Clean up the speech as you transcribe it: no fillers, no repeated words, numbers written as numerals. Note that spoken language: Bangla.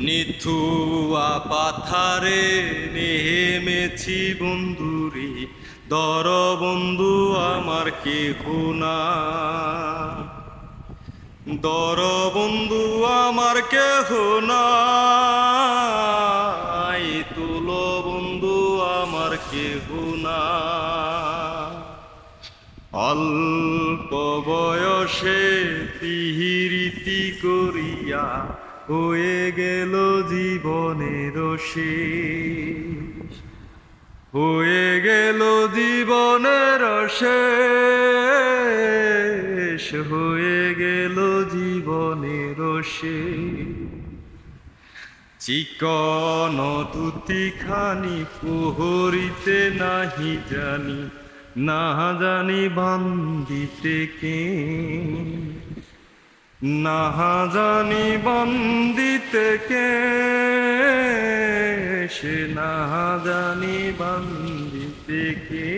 নিথুয়া পাথারে নেমেছি বন্ধুরে, দর বন্ধু আমার কেহ না, দর বন্ধু আমার কেহ নাই, তুল বন্ধু আমার কেহ না। অল্প বয়সে পিহিরীতি করিয়া হয়ে গেল জীবনের শেষ, হয়ে গেল জীবনের শেষ, হয়ে গেল জীবনের শেষ। চিকন তুতিখানি প্রহরিতে নাহি জানি, না জানি বান্দিতে কে, না জানি বান্দিতে কে, সে না জানি বান্দিতে কে।